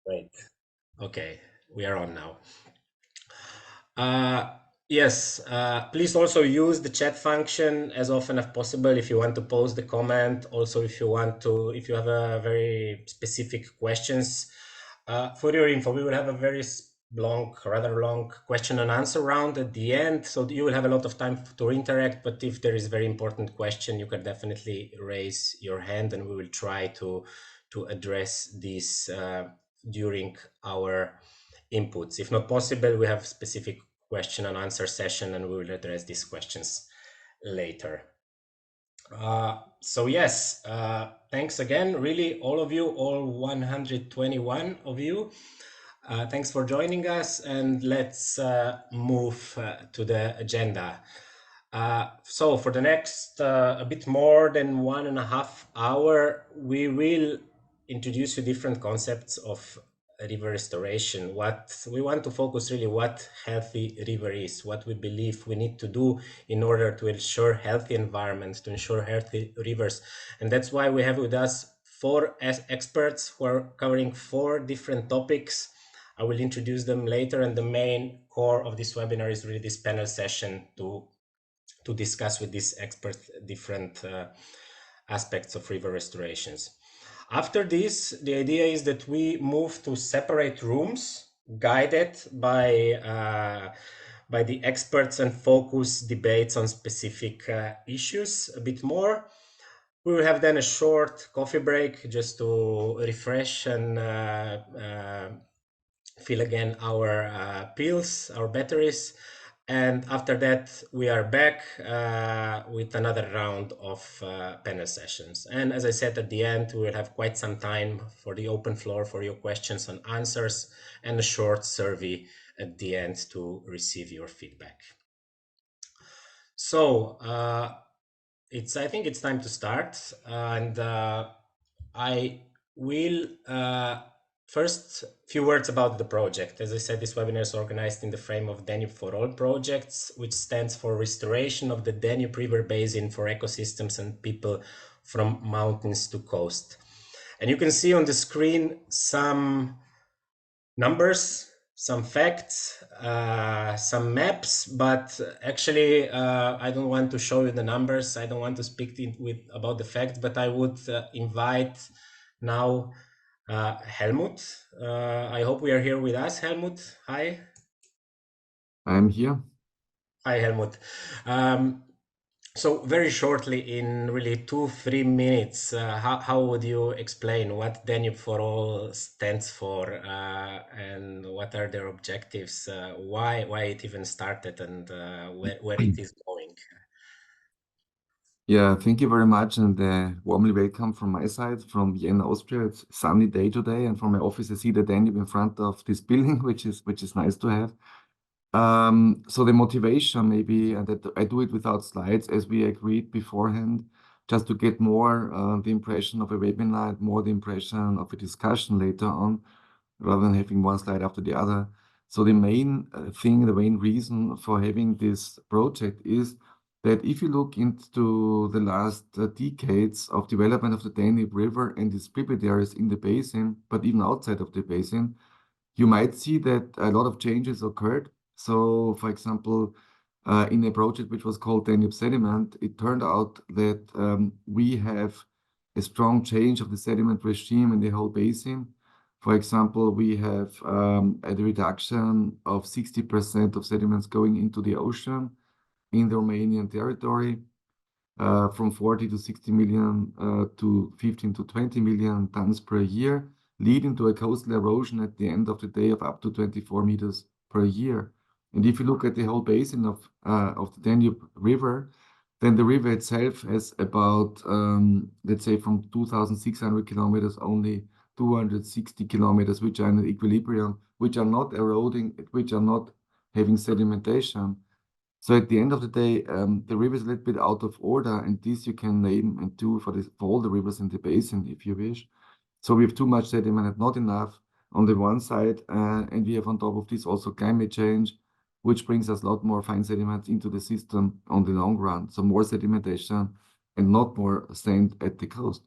Great. Okay, we are on now. Yes, please also use the chat function as often as possible if you want to post the comment. Also, if you have a very specific questions. For your info, we will have a very rather long question and answer round at the end. So you will have a lot of time to interact, but if there is a very important question, you can definitely raise your hand and we will try to address this during our inputs. If not possible, we have specific question and answer session and we will address these questions later. So yes, thanks again, really all of you, all 121 of you. Thanks for joining us and let's move to the agenda. So for the next a bit more than 1.5 hours, we will introduce you different concepts of river restoration. What we want to focus really what healthy river is, what we believe we need to do in order to ensure healthy environments, to ensure healthy rivers. And that's why we have with us 4 experts who are covering 4 different topics. I will introduce them later, and the main core of this webinar is really this panel session to discuss with these experts different aspects of river restorations. After this, the idea is that we move to separate rooms guided by the experts and focus debates on specific issues a bit more. We will have then a short coffee break just to refresh and fill again our pills, our batteries. And after that, we are back with another round of panel sessions. And as I said, at the end, we will have quite some time for the open floor for your questions and answers and a short survey at the end to receive your feedback. So I think it's time to start. And I will first, few words about the project. As I said, this webinar is organized in the frame of DANUBE4all projects, which stands for Restoration of the Danube River Basin for Ecosystems and People from Mountains to Coast. And you can see on the screen some numbers, some facts, some maps, but actually I don't want to show you the numbers. I don't want to speak about the facts, but I would invite now Helmut. I hope we are here with us. Helmut, hi. I'm here. Hi, Helmut. So very shortly, in really 2-3 minutes, how would you explain what DANUBE4all stands for and what are their objectives, why it even started and where it is going? Yeah, thank you very much, and warmly welcome from my side, from Vienna, Austria. It's a sunny day today, and from my office I see the Danube in front of this building, which is nice to have. So the motivation maybe, and that I do it without slides, as we agreed beforehand, just to get more the impression of a webinar, more the impression of a discussion later on, rather than having one slide after the other. So the main thing, the main reason for having this project is that if you look into the last decades of development of the Danube River and its tributaries in the basin, but even outside of the basin, you might see that a lot of changes occurred. So, for example, in a project which was called Danube sediment, it turned out that we have a strong change of the sediment regime in the whole basin. For example, we have a reduction of 60% of sediments going into the ocean in the Romanian territory, from 40 to 60 million to 15 to 20 million tons per year, leading to a coastal erosion at the end of the day of up to 24 meters per year. And if you look at the whole basin of the Danube River, then the river itself has about, let's say, from 2,600 kilometers, only 260 kilometers, which are in equilibrium, which are not eroding, which are not having sedimentation. So at the end of the day, the river is a little bit out of order, and this you can name and do for all the rivers in the basin, if you wish. So we have too much sediment and not enough on the one side, and we have on top of this also climate change, which brings us a lot more fine sediments into the system on the long run. So more sedimentation and not more sand at the coast.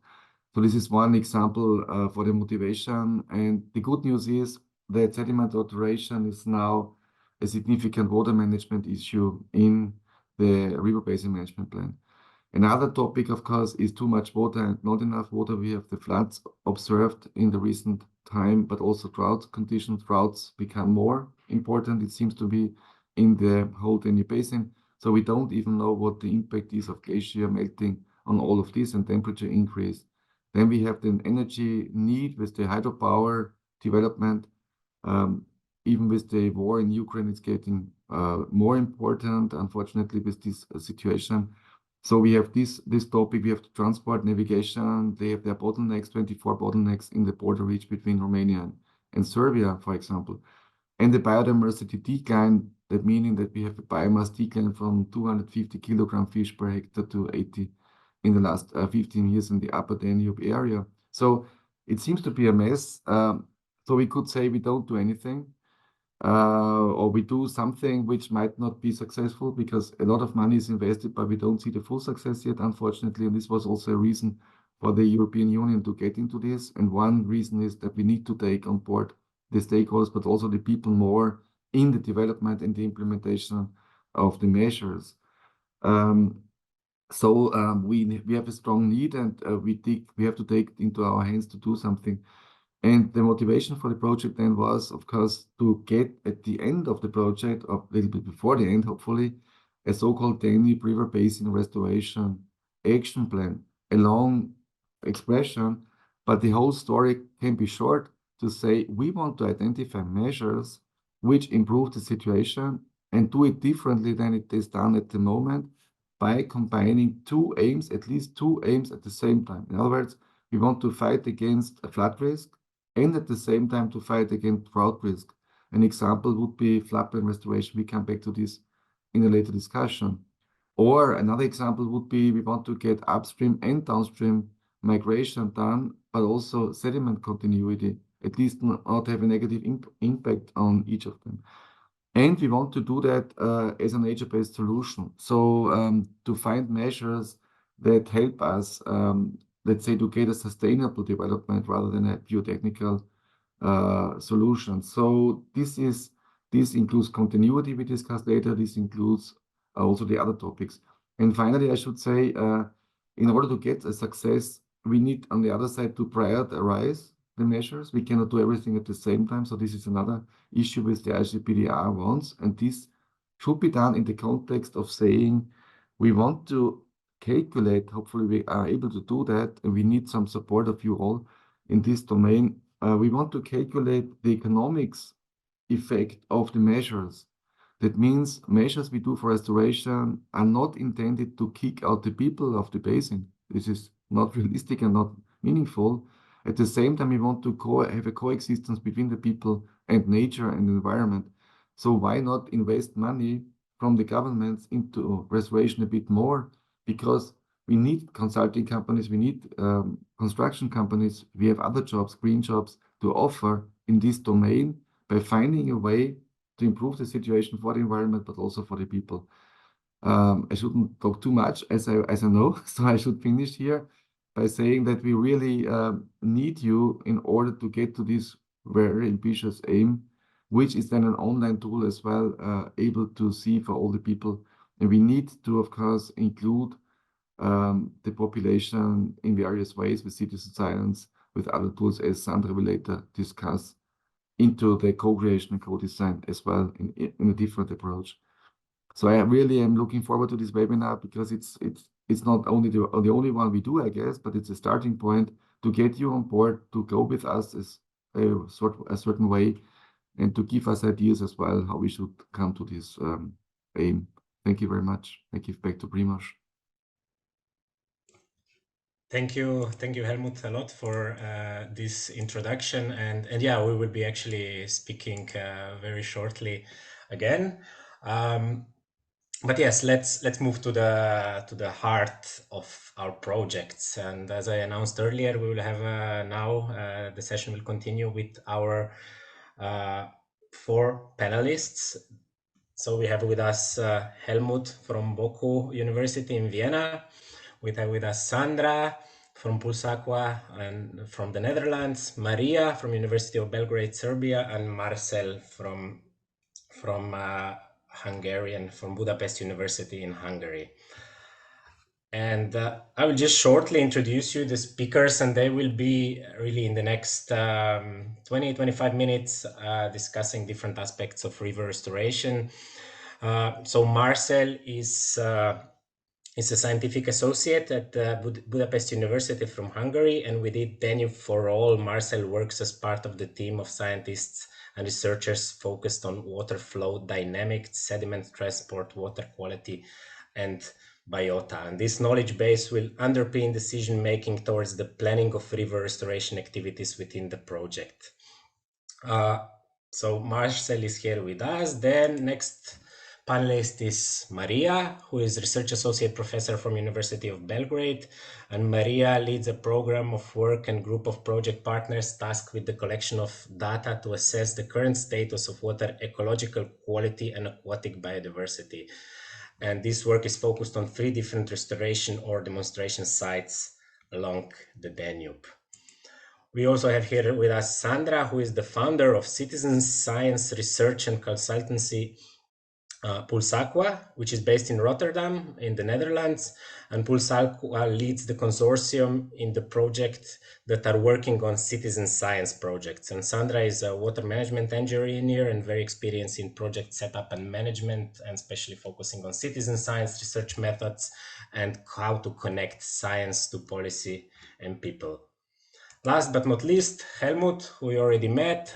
So this is one example for the motivation. And the good news is that sediment alteration is now a significant water management issue in the river basin management plan. Another topic, of course, is too much water and not enough water. We have the floods observed in the recent time, but also drought conditions. Droughts become more important, it seems to be, in the whole Danube basin. So we don't even know what the impact is of glacier melting on all of this and temperature increase. Then we have the energy need with the hydropower development. Even with the war in Ukraine, it's getting more important, unfortunately, with this situation. So we have this topic, we have the transport, navigation, they have their bottlenecks, 24 bottlenecks in the border reach between Romania and Serbia, for example. And the biodiversity decline, that meaning that we have a biomass decline from 250 kilogram fish per hectare to 80 in the last 15 years in the upper Danube area. So it seems to be a mess. So we could say we don't do anything, or we do something which might not be successful because a lot of money is invested, but we don't see the full success yet, unfortunately. And this was also a reason for the European Union to get into this. And one reason is that we need to take on board the stakeholders, but also the people more in the development and the implementation of the measures. We have a strong need, and we have to take it into our hands to do something. And the motivation for the project then was, of course, to get at the end of the project, or a little bit before the end, hopefully, a so-called Danube River Basin Restoration Action Plan, a long expression, but the whole story can be short to say we want to identify measures which improve the situation and do it differently than it is done at the moment by combining two aims, at least two aims at the same time. In other words, we want to fight against a flood risk and at the same time to fight against drought risk. An example would be floodplain restoration. We come back to this in a later discussion. Or another example would be we want to get upstream and downstream migration done, but also sediment continuity, at least not have a negative impact on each of them. And we want to do that as a nature-based solution. So to find measures that help us, let's say, to get a sustainable development rather than a pure technical solution. So this includes continuity we discussed later. This includes also the other topics. And finally, I should say, in order to get a success, we need on the other side to prioritize the measures. We cannot do everything at the same time. So this is another issue with the ICPDR ones. And this should be done in the context of saying we want to calculate, hopefully we are able to do that, and we need some support of you all in this domain. We want to calculate the economics effect of the measures. That means measures we do for restoration are not intended to kick out the people of the basin. This is not realistic and not meaningful. At the same time, we want to have a coexistence between the people and nature and environment. So why not invest money from the governments into restoration a bit more? Because we need consulting companies, we need construction companies, we have other jobs, green jobs to offer in this domain by finding a way to improve the situation for the environment, but also for the people. I shouldn't talk too much as I know, so I should finish here by saying that we really need you in order to get to this very ambitious aim, which is then an online tool as well, able to see for all the people. And we need to, of course, include the population in various ways with citizen science, with other tools, as Sandra will later discuss, into the co-creation and co-design as well in a different approach. So I really am looking forward to this webinar because it's not only the only one we do, I guess, but it's a starting point to get you on board, to go with us as a certain way, and to give us ideas as well how we should come to this aim. Thank you very much. I give back to Primoz. Thank you, Helmut, a lot for this introduction, and yeah, we will be actually speaking very shortly again. But yes, let's move to the heart of our projects. And as I announced earlier, we will have now the session will continue with our 4 panelists. So we have with us Helmut from BOKU University in Vienna. We have with us Sandra from Pulsaqua and from the Netherlands, Marija from University of Belgrade, Serbia, and Marcell from Hungarian, from Budapest University in Hungary. And I will just shortly introduce you the speakers, and they will be really in the next 20-25 minutes discussing different aspects of river restoration. So Marcell is a scientific associate at Budapest University from Hungary, and within DANUBE4all, Marcell works as part of the team of scientists and researchers focused on water flow dynamics, sediment transport, water quality, and biota. And this knowledge base will underpin decision-making towards the planning of river restoration activities within the project. So Marcell is here with us. Then next panelist is Marija, who is Research Associate Professor from University of Belgrade. And Marija leads a program of work and group of project partners tasked with the collection of data to assess the current status of water ecological quality and aquatic biodiversity. And this work is focused on 3 different restoration or demonstration sites along the Danube. We also have here with us Sandra, who is the founder of citizen science research and consultancy Pulsaqua, which is based in Rotterdam in the Netherlands. And Pulsaqua leads the consortium in the project that are working on citizen science projects. And Sandra is a water management engineer and very experienced in project setup and management, and especially focusing on citizen science research methods and how to connect science to policy and people. Last but not least, Helmut, who we already met.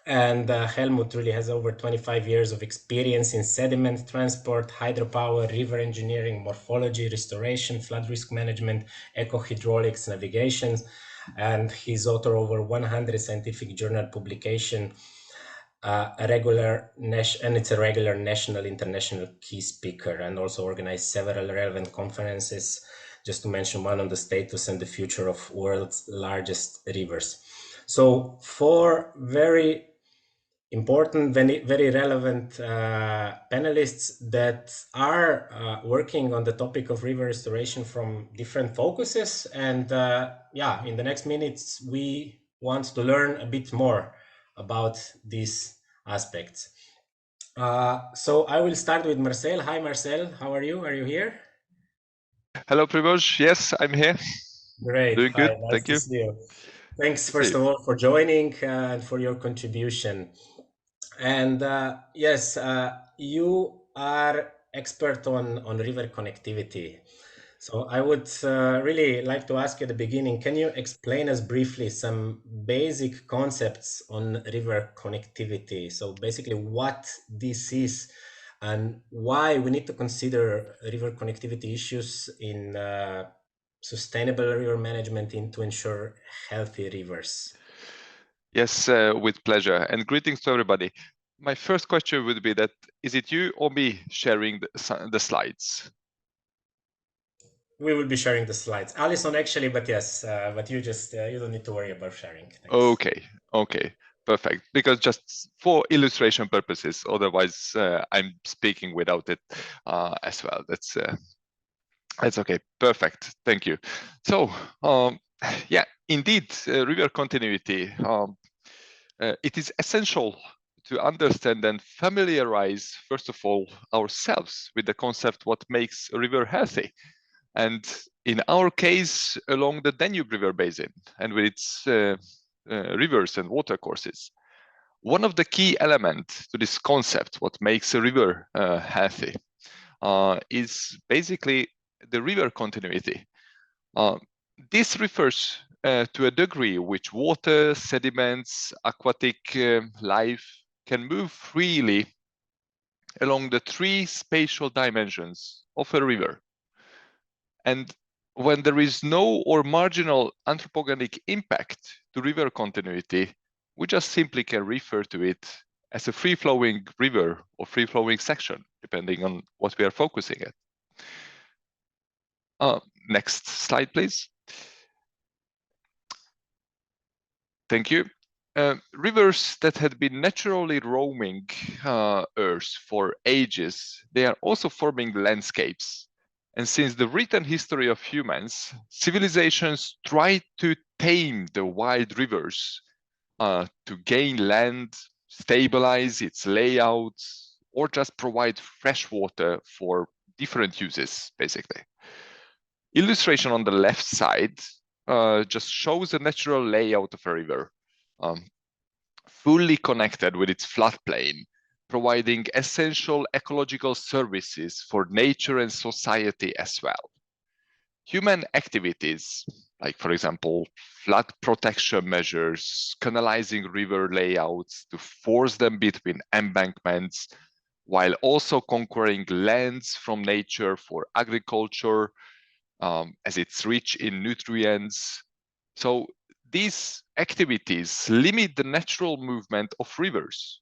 Helmut really has over 25 years of experience in sediment transport, hydropower, river engineering, morphology, restoration, flood risk management, ecohydraulics, navigation, and he's author over 100 scientific journal publication, and it's a regular national, international key speaker, and also organized several relevant conferences, just to mention one on the status and the future of world's largest rivers. So 4 very important, very relevant panelists that are working on the topic of river restoration from different focuses. And in the next minutes, we want to learn a bit more about these aspects. So I will start with Marcell. Hi, Marcell. How are you? Are you here? Hello, Primož. Yes, I'm here. Great. Doing good. Nice Thank to you. see you. Thanks, first of all, for joining and for your contribution. And yes, you are expert on river connectivity. So I would really like to ask you at the beginning, can you explain us briefly some basic concepts on river connectivity? So basically what this is and why we need to consider river connectivity issues in sustainable river management to ensure healthy rivers. Yes, with pleasure. And greetings to everybody. My first question would be that, is it you or me sharing the slides? We will be sharing the slides. Alison, actually, but yes, but you just, you don't need to worry about sharing. Thanks. Okay, perfect. Because just for illustration purposes, otherwise I'm speaking without it as well. That's okay, perfect, thank you. So, yeah, indeed, river continuity, it is essential to understand and familiarize, first of all, ourselves with the concept what makes a river healthy. And in our case, along the Danube River Basin and with its rivers and watercourses. One of the key elements to this concept, what makes a river healthy, is basically the river continuity. This refers to a degree which water, sediments, aquatic life can move freely along the 3 spatial dimensions of a river. And when there is no or marginal anthropogenic impact to river continuity, we just simply can refer to it as a free-flowing river or free-flowing section, depending on what we are focusing at. Next slide, please. Thank you. Rivers that had been naturally roaming Earth for ages, they are also forming landscapes. And since the written history of humans, civilizations try to tame the wild rivers to gain land, stabilize its layouts, or just provide fresh water for different uses, basically. Illustration on the left side just shows the natural layout of a river, fully connected with its floodplain, providing essential ecological services for nature and society as well. Human activities, like for example, flood protection measures, canalizing river layouts to force them between embankments, while also conquering lands from nature for agriculture, as it's rich in nutrients. So these activities limit the natural movement of rivers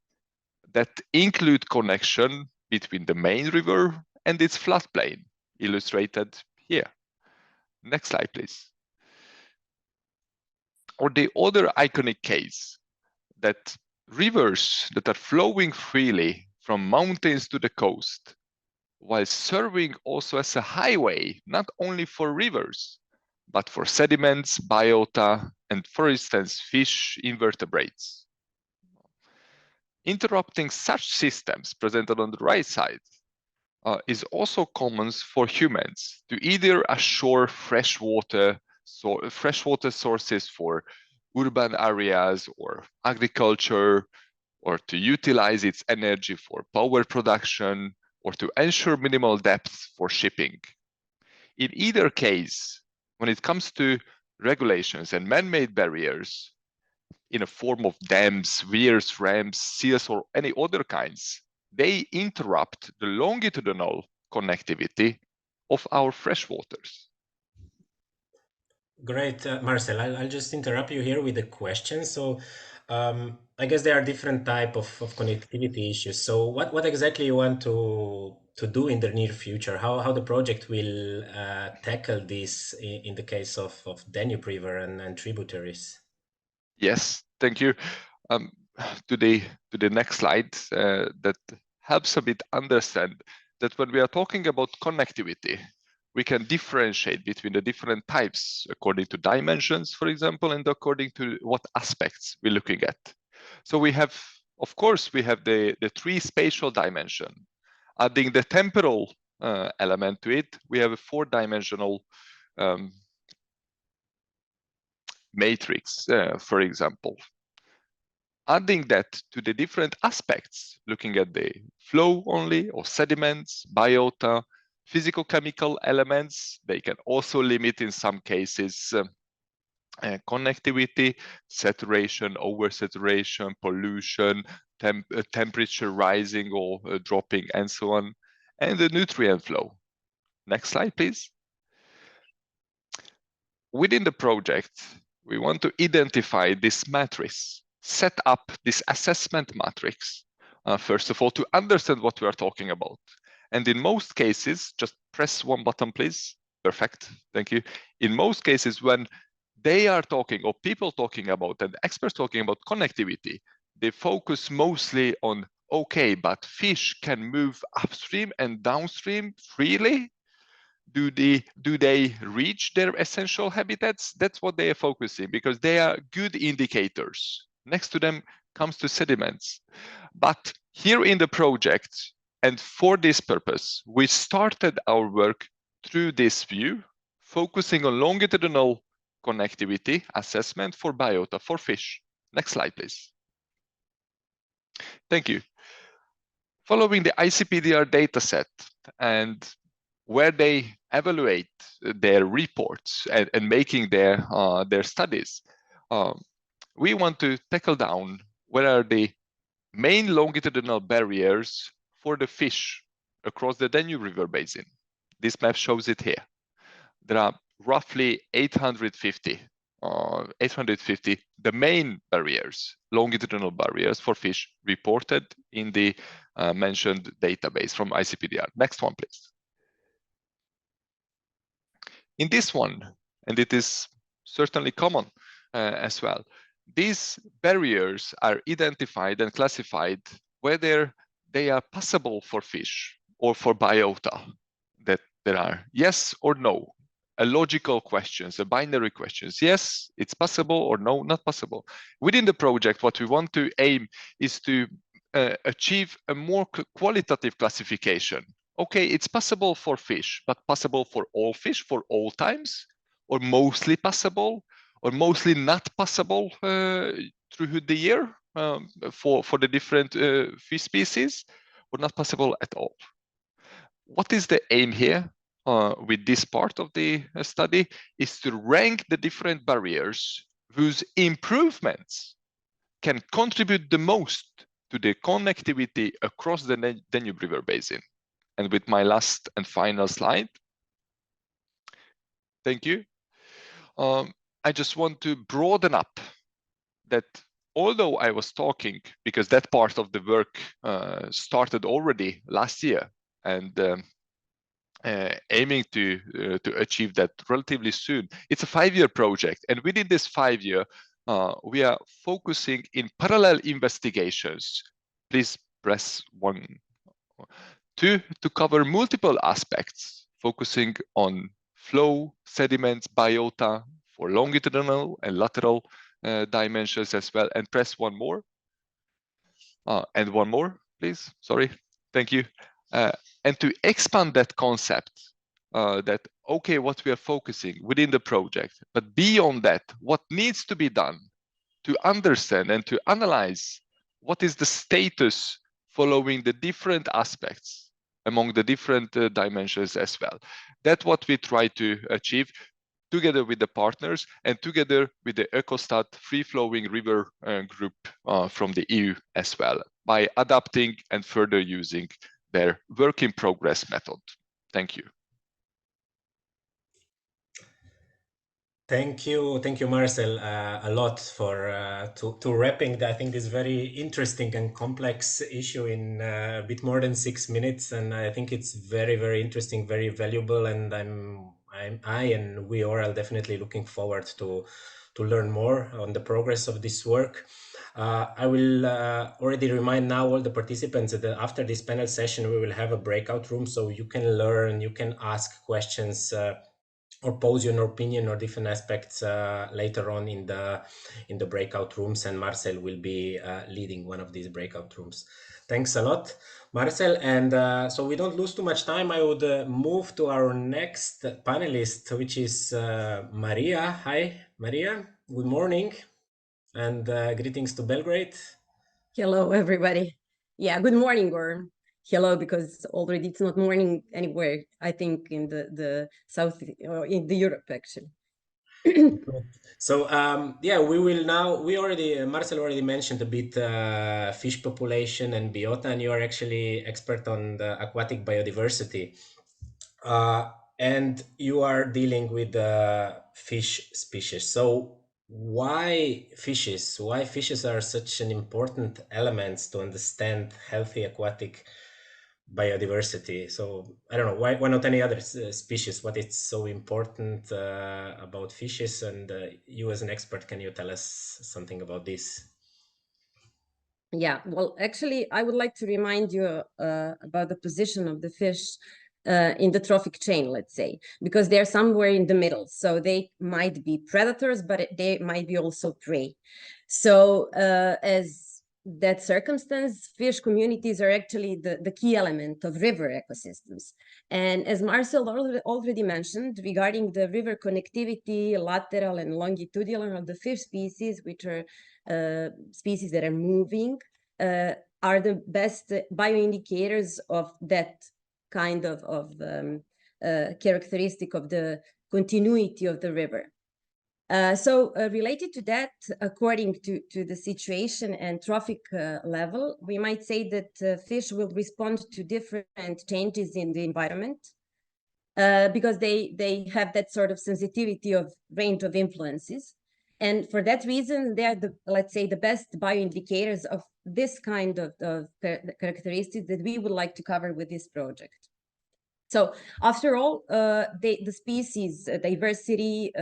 that include connection between the main river and its floodplain, illustrated here. Next slide, please. Or the other iconic case, that rivers that are flowing freely from mountains to the coast, while serving also as a highway, not only for rivers, but for sediments, biota, and for instance, fish, invertebrates. Interrupting such systems presented on the right side is also common for humans to either assure freshwater sources for urban areas or agriculture, or to utilize its energy for power production, or to ensure minimal depth for shipping. In either case, when it comes to regulations and man-made barriers in a form of dams, weirs, ramps, seals, or any other kinds, they interrupt the longitudinal connectivity of our freshwaters. Great, Marcel. I'll just interrupt you here with a question. So I guess there are different type of connectivity issues. So what exactly you want to do in the near future? How the project will tackle this in the case of Danube River and tributaries? Yes, thank you. To the next slide, that helps a bit understand that when we are talking about connectivity, we can differentiate between the different types according to dimensions, for example, and according to what aspects we're looking at. So we have, of course, we have the three spatial dimension. Adding the temporal element to it, we have a four-dimensional matrix, for example. Adding that to the different aspects, looking at the flow only, or sediments, biota, physical-chemical elements, they can also limit in some cases connectivity, saturation, oversaturation, pollution, temperature rising or dropping, and so on, and the nutrient flow. Next slide, please. Within the project, we want to identify this matrix, set up this assessment matrix, first of all, to understand what we are talking about. And in most cases, just press one button, please. Perfect, thank you. In most cases, when they are talking, or people talking about, and experts talking about connectivity, they focus mostly on, okay, but fish can move upstream and downstream freely? Do they reach their essential habitats? That's what they are focusing, because they are good indicators. Next to them comes to sediments. But here in the project, and for this purpose, we started our work through this view, focusing on longitudinal connectivity assessment for biota, for fish. Next slide, please. Thank you. Following the ICPDR dataset, and where they evaluate their reports and making their studies, we want to tackle down what are the main longitudinal barriers for the fish across the Danube River basin. This map shows it here. There are roughly 850, the main barriers, longitudinal barriers for fish reported in the mentioned database from ICPDR. Next one, please. In this one, and it is certainly common as well, these barriers are identified and classified whether they are passable for fish or for biota, that there are yes or no, a logical questions, a binary questions. Yes, it's possible, or no, not possible. Within the project, what we want to aim is to achieve a more qualitative classification. Okay, it's possible for fish, but possible for all fish, for all times, or mostly possible, or mostly not possible through the year for the different fish species, or not possible at all. What is the aim here with this part of the study is to rank the different barriers whose improvements can contribute the most to the connectivity across the Danube River basin. And with my last and final slide, thank you. I just want to broaden up that although I was talking, because that part of the work started already last year, and aiming to achieve that relatively soon. It's a 5-year project, and within this 5-year, we are focusing in parallel investigations. Please press 1. To cover multiple aspects, focusing on flow, sediments, biota for longitudinal and lateral dimensions as well. And press 1 more. And 1 more, please. Sorry. Thank you. And to expand that concept, that, okay, what we are focusing within the project, but beyond that, what needs to be done to understand and to analyze what is the status following the different aspects among the different dimensions as well. That's what we try to achieve together with the partners and together with the EcoStat free-flowing river group from the EU as well, by adapting and further using their work in progress method. Thank you. Thank you, Marcell, a lot for to wrapping, I think, this very interesting and complex issue in a bit more than 6 minutes. And I think it's very, very interesting, very valuable. And I and we are definitely looking forward to learn more on the progress of this work. I will already remind now all the participants that after this panel session, we will have a breakout room, so you can learn, you can ask questions, or pose your opinion or different aspects later on in the breakout rooms, and Marcell will be leading one of these breakout rooms. Thanks a lot, Marcell. And so we don't lose too much time, I would move to our next panelist, which is Marija. Hi, Marija. Good morning, and greetings to Belgrade. Hello, everybody. Yeah, good morning, or hello, because already it's not morning anywhere, I think, in the south, or in the Europe, actually. So yeah, Marcell already mentioned a bit fish population and biota, and you are actually expert on the aquatic biodiversity, and you are dealing with fish species. So why fishes are such an important element to understand healthy aquatic biodiversity? So I don't know, why not any other species? What is so important about fishes? And you as an expert, can you tell us something about this? Yeah, well, actually, I would like to remind you about the position of the fish in the trophic chain, let's say, because they're somewhere in the middle. So they might be predators, but they might be also prey. So as that circumstance, fish communities are actually the key element of river ecosystems. And as Marcell already mentioned, regarding the river connectivity, lateral and longitudinal of the fish species, which are species that are moving, are the best bioindicators of that kind of characteristic of the continuity of the river. So related to that, according to the situation and trophic level, we might say that fish will respond to different changes in the environment because they have that sort of sensitivity of range of influences. And for that reason, they are let's say, the best bioindicators of this kind of characteristics that we would like to cover with this project. So after all, the species diversity,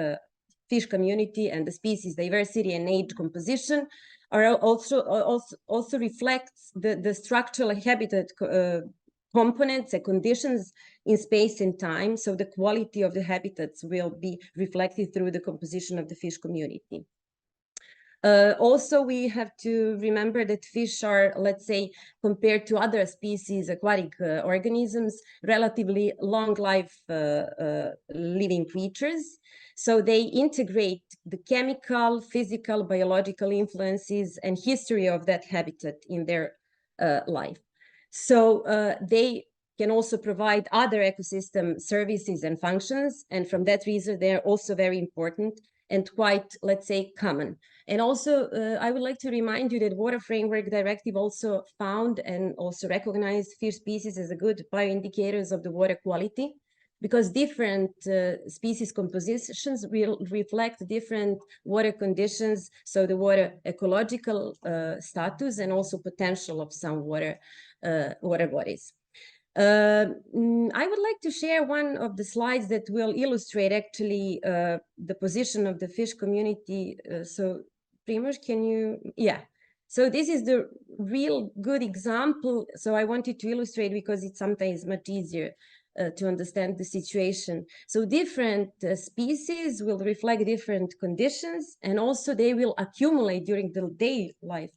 fish community, and the species diversity and age composition are also reflects the structural habitat components and conditions in space and time, so the quality of the habitats will be reflected through the composition of the fish community. Also, we have to remember that fish are, let's say, compared to other species, aquatic organisms, relatively long life living creatures. So they integrate the chemical, physical, biological influences and history of that habitat in their life. So they can also provide other ecosystem services and functions. And from that reason, they're also very important and quite, let's say, common. And also, I would like to remind you that Water Framework Directive also found and also recognized fish species as a good bioindicators of the water quality, because different species compositions will reflect different water conditions, so the water ecological status and also potential of some water bodies. I would like to share one of the slides that will illustrate actually the position of the fish community. So Primož, can you, yeah. So this is the real good example. So I wanted to illustrate because it's sometimes much easier to understand the situation. So different species will reflect different conditions, and also they will accumulate during the day life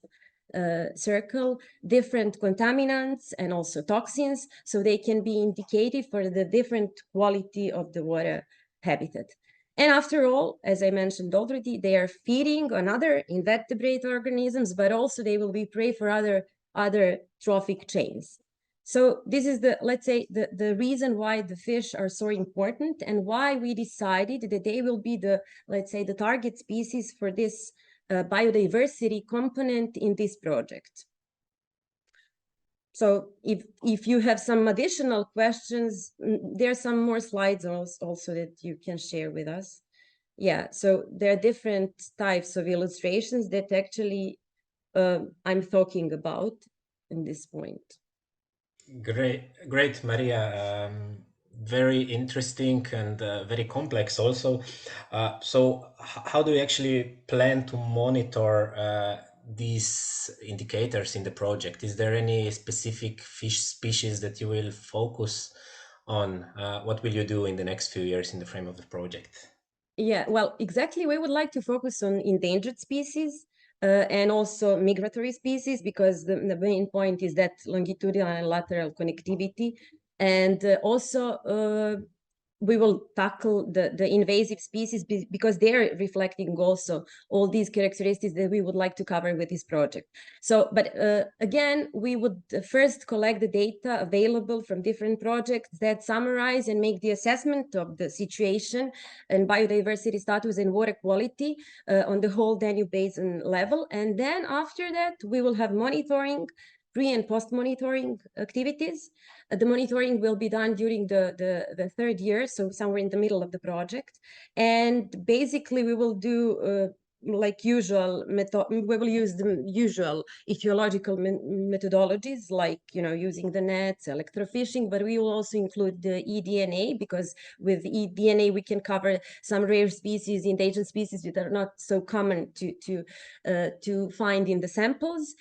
circle different contaminants and also toxins, so they can be indicative for the different quality of the water habitat. And after all, as I mentioned already, they are feeding on other invertebrate organisms, but also they will be prey for other trophic chains. So this is the, let's say, the reason why the fish are so important and why we decided that they will be the, let's say, the target species for this biodiversity component in this project. So if you have some additional questions, there are some more slides also that you can share with us. Yeah, so there are different types of illustrations that actually I'm talking about in this point. Great, Marija. Very interesting and very complex also. So how do you actually plan to monitor these indicators in the project? Is there any specific fish species that you will focus on? What will you do in the next few years in the frame of the project? Yeah, well, exactly. We would like to focus on endangered species and also migratory species, because the main point is that longitudinal and lateral connectivity. And also we will tackle the invasive species because they're reflecting also all these characteristics that we would like to cover with this project. So, but again, we would first collect the data available from different projects that summarize and make the assessment of the situation and biodiversity status and water quality on the whole Danube Basin level. And then after that, we will have monitoring, pre and post monitoring activities. The monitoring will be done during the third year, so somewhere in the middle of the project. And basically we will do like usual we will use the usual ecological methodologies, like, you know, using the nets, electrofishing, but we will also include the eDNA, because with eDNA we can cover some rare species, endangered species that are not so common to find in the samples.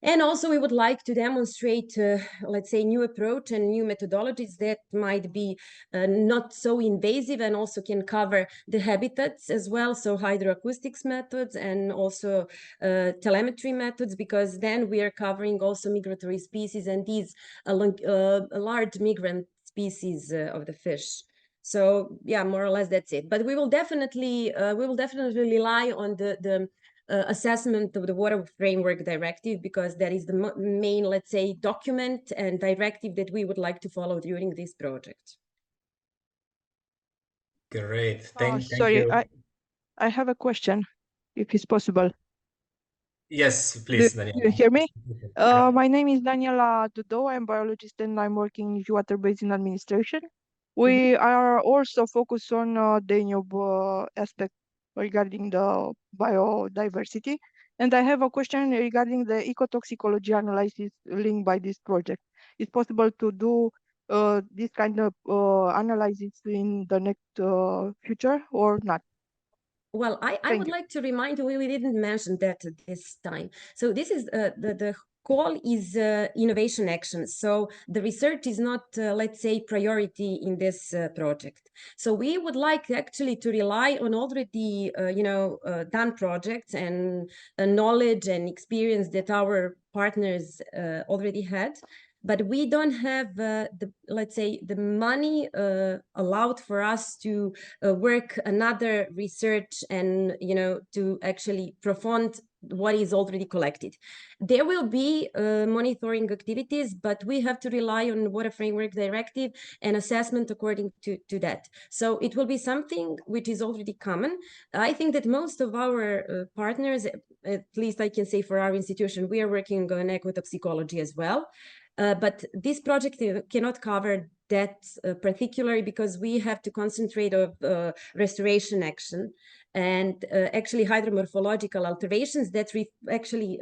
And also we would like to demonstrate, let's say, new approach and new methodologies that might be not so invasive and also can cover the habitats as well. So hydroacoustics methods and also telemetry methods, because then we are covering also migratory species and these large migrant species of the fish. So yeah, more or less that's it. But we will definitely rely on the assessment of the Water Framework Directive, because that is the main, let's say, document and directive that we would like to follow during this project. Great, thank sorry, you. I have a question, if it's possible. Yes, please, Daniela. Do you hear me? My name is Daniela Dudo. I'm a biologist and I'm working in Water Basin Administration. We are also focused on the Danube aspect regarding the biodiversity. And I have a question regarding the ecotoxicology analysis linked by this project. Is possible to do this kind of analysis in the next future or not? Well, I would like to remind you, we didn't mention that at this time. So this is the call is innovation action. So the research is not, let's say, priority in this project. So we would like actually to rely on already, done projects and knowledge and experience that our partners already had. But we don't have let's say, the money allowed for us to work another research and, to actually profound what is already collected. There will be monitoring activities, but we have to rely on Water Framework Directive and assessment according to that. So it will be something which is already common. I think that most of our partners, at least I can say for our institution, we are working on ecotoxicology as well. But this project cannot cover that particularly, because we have to concentrate on restoration action and actually hydromorphological alterations that actually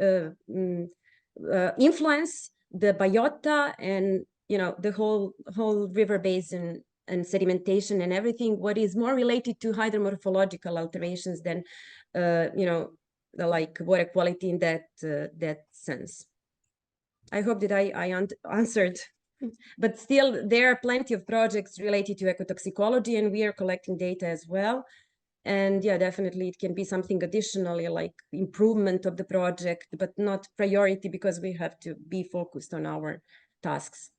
influence the biota and, the whole river basin and sedimentation and everything, what is more related to hydromorphological alterations than, like water quality in that sense. I hope that I answered, but still there are plenty of projects related to ecotoxicology, and we are collecting data as well. And yeah, definitely it can be something additionally, like improvement of the project, but not priority, because we have to be focused on our tasks.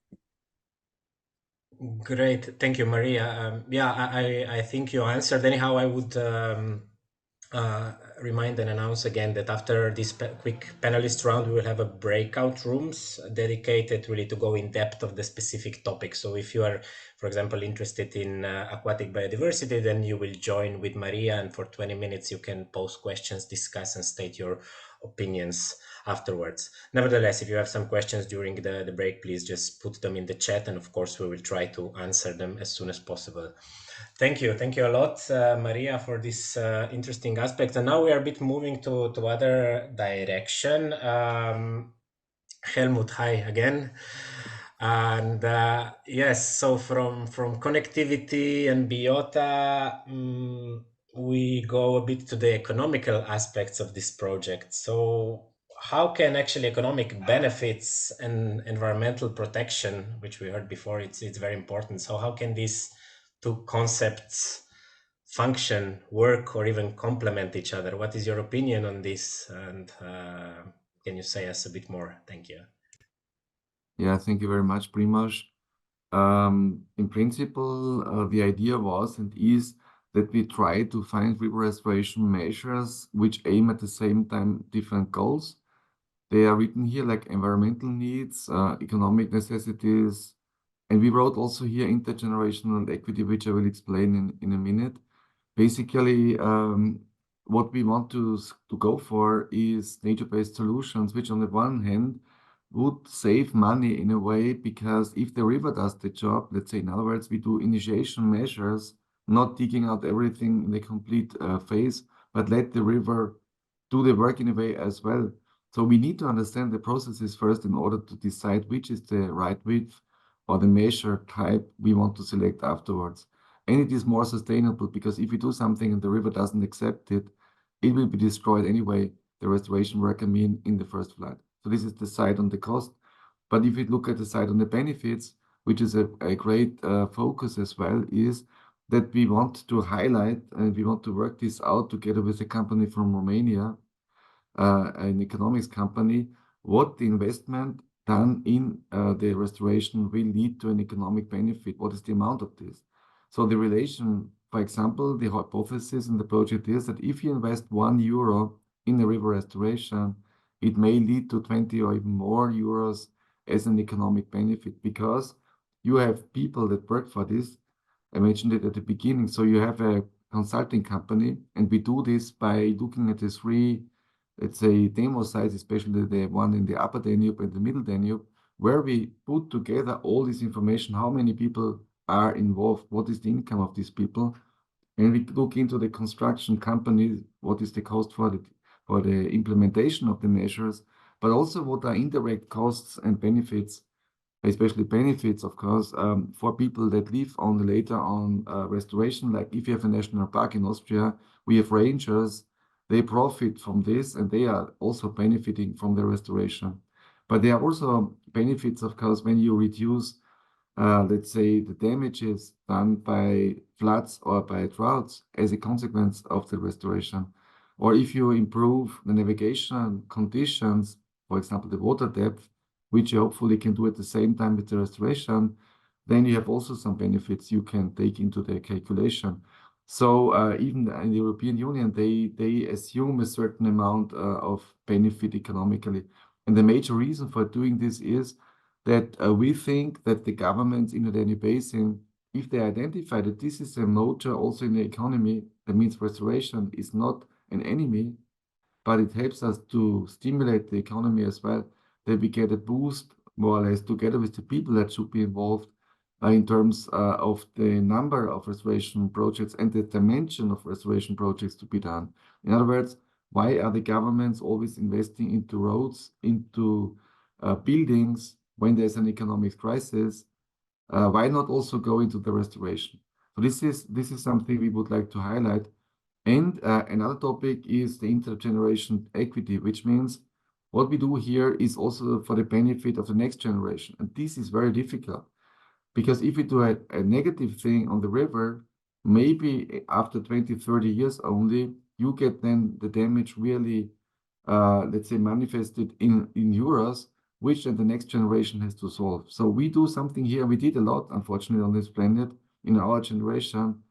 Great, thank you, Marija. I think you answered. Anyhow, I would remind and announce again that after this quick panelist round, we will have a breakout rooms dedicated really to go in depth of the specific topic. So if you are, for example, interested in aquatic biodiversity, then you will join with Marija, and for 20 minutes you can pose questions, discuss, and state your opinions afterwards. Nevertheless, if you have some questions during the break, please just put them in the chat, and of course we will try to answer them as soon as possible. Thank you a lot, Marija, for this interesting aspect. And now we are a bit moving to other direction. Helmut, hi again. And yes, so from connectivity and biota, we go a bit to the economical aspects of this project. So how can actually economic benefits and environmental protection, which we heard before, it's very important. So how can these two concepts function, work, or even complement each other? What is your opinion on this? And can you say us a bit more? Thank you. Yeah, thank you very much, Primož. In principle, the idea was and is that we try to find river restoration measures which aim at the same time different goals. They are written here like environmental needs, economic necessities, and we wrote also here intergenerational equity, which I will explain in a minute. Basically, what we want to go for is nature-based solutions, which on the one hand would save money in a way, because if the river does the job, let's say, in other words, we do initiation measures, not digging out everything in the complete phase, but let the river do the work in a way as well. So we need to understand the processes first in order to decide which is the right width or the measure type we want to select afterwards. And it is more sustainable, because if you do something and the river doesn't accept it, it will be destroyed anyway, the restoration work, I mean, in the first flood. So this is the side on the cost. But if you look at the side on the benefits, which is a great focus as well, is that we want to highlight and we want to work this out together with a company from Romania, an economics company, what the investment done in the restoration will lead to an economic benefit. What is the amount of this? So the relation, for example, the hypothesis in the project is that if you invest €1 in a river restoration, it may lead to 20 or even more euros as an economic benefit, because you have people that work for this. I mentioned it at the beginning. So you have a consulting company, and we do this by looking at the three, let's say, demo sites, especially the one in the upper Danube and the middle Danube, where we put together all this information, how many people are involved, what is the income of these people, and we look into the construction company, what is the cost for the implementation of the measures, but also what are indirect costs and benefits, especially benefits, of course, for people that live on later on restoration. Like if you have a national park in Austria, we have rangers, they profit from this and they are also benefiting from the restoration. But there are also benefits, of course, when you reduce, let's say, the damages done by floods or by droughts as a consequence of the restoration. Or if you improve the navigation conditions, for example, the water depth, which you hopefully can do at the same time with the restoration, then you have also some benefits you can take into the calculation. So even in the European Union, they assume a certain amount of benefit economically. And the major reason for doing this is that we think that the governments in the Danube Basin, if they identify that this is a motor also in the economy, that means restoration is not an enemy, but it helps us to stimulate the economy as well, that we get a boost more or less together with the people that should be involved in terms of the number of restoration projects and the dimension of restoration projects to be done. In other words, why are the governments always investing into roads, into buildings when there's an economic crisis? Why not also go into the restoration? So this is something we would like to highlight. And another topic is the intergeneration equity, which means what we do here is also for the benefit of the next generation. And this is very difficult because if we do a negative thing on the river, maybe after 20, 30 years only, you get then the damage really, let's say, manifested in euros, which then the next generation has to solve. So we do something here. We did a lot, unfortunately, on this planet in our generation.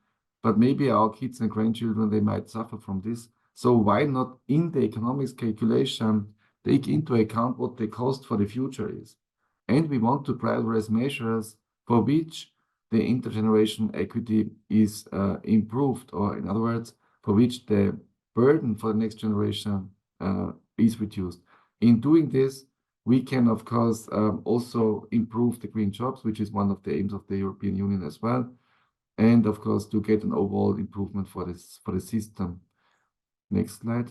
But maybe our kids and grandchildren, they might suffer from this. So why not in the economics calculation, take into account what the cost for the future is? And we want to prioritize measures for which the intergeneration equity is improved, or in other words, for which the burden for the next generation is reduced. In doing this, we can, of course, also improve the green jobs, which is one of the aims of the European Union as well. And of course, to get an overall improvement for the system. Next slide.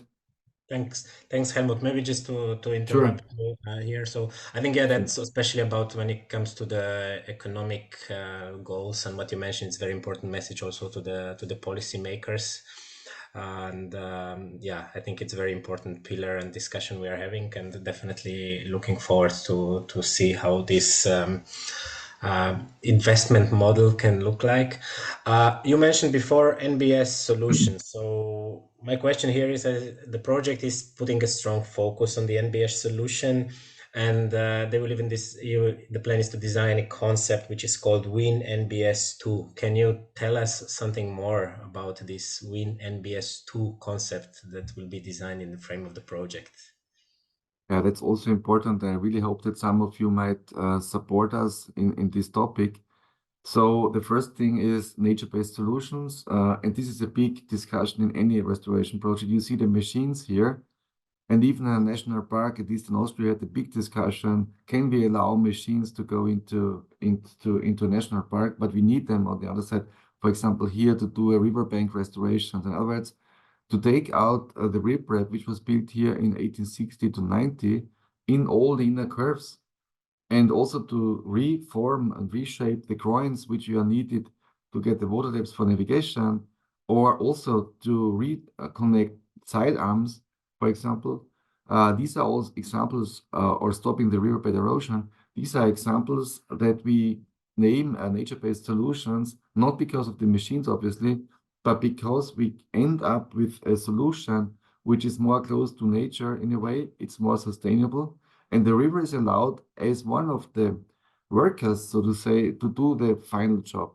Thanks, Helmut. Maybe just to interrupt you here. So I think, yeah, that's especially about when it comes to the economic goals and what you mentioned. It's a very important message also to the policymakers. And yeah, I think it's a very important pillar and discussion we are having, and definitely looking forward to see how this investment model can look like. You mentioned before NBS solutions. So my question here is the project is putting a strong focus on the NBS solution, and they will even the plan is to design a concept which is called Win NBS 2. Can you tell us something more about this Win NBS 2 concept that will be designed in the frame of the project? Yeah, that's also important. I really hope that some of you might support us in this topic. So the first thing is nature-based solutions. And this is a big discussion in any restoration project. You see the machines here. And even in a national park, at least in Austria, had a big discussion. Can we allow machines to go into a national park? But we need them on the other side, for example, here to do a riverbank restoration. In other words, to take out the riprap, which was built here in 1860 to 90, in all the inner curves, and also to reform and reshape the groins which are needed to get the water depths for navigation, or also to reconnect side arms, for example. These are all examples, or stopping the riverbed erosion. These are examples that we name nature-based solutions, not because of the machines, obviously, but because we end up with a solution which is more close to nature in a way. It's more sustainable. And the river is allowed as one of the workers, so to say, to do the final job.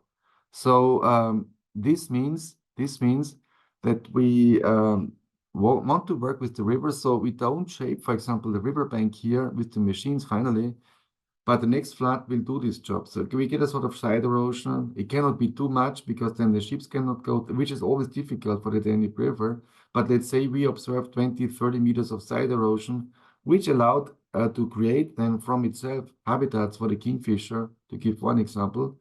So this means that we want to work with the river. So we don't shape, for example, the riverbank here with the machines finally, but the next flood will do this job. So we get a sort of side erosion. It cannot be too much because then the ships cannot go, which is always difficult for the Danube River. But let's say we observe 20, 30 meters of side erosion, which allowed to create then from itself habitats for the kingfisher, to give one example,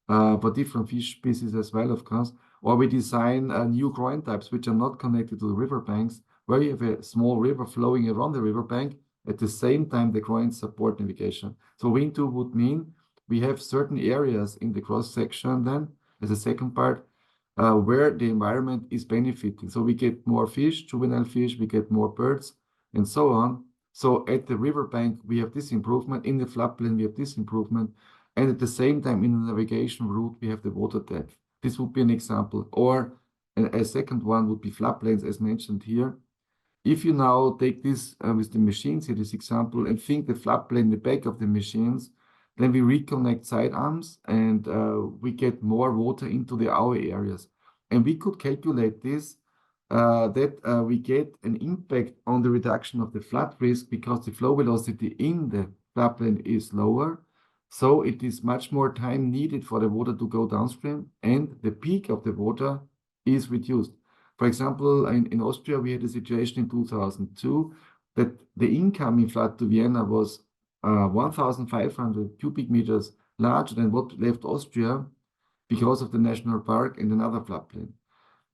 for different fish species as well, of course. Or we design new groin types which are not connected to the riverbanks, where you have a small river flowing around the riverbank. At the same time, the groins support navigation. So Win 2 would mean we have certain areas in the cross section then, as a second part, where the environment is benefiting. So we get more fish, juvenile fish, we get more birds, and so on. So at the riverbank, we have this improvement. In the floodplain, we have this improvement. And at the same time, in the navigation route, we have the water depth. This would be an example. Or a second one would be floodplains, as mentioned here. If you now take this with the machines here, this example, and think the floodplain in the back of the machines, then we reconnect side arms and we get more water into our areas. And we could calculate this, that we get an impact on the reduction of the flood risk because the flow velocity in the floodplain is lower. So it is much more time needed for the water to go downstream, and the peak of the water is reduced. For example, in Austria, we had a situation in 2002 that the incoming flood to Vienna was 1,500 cubic meters larger than what left Austria because of the national park and another floodplain.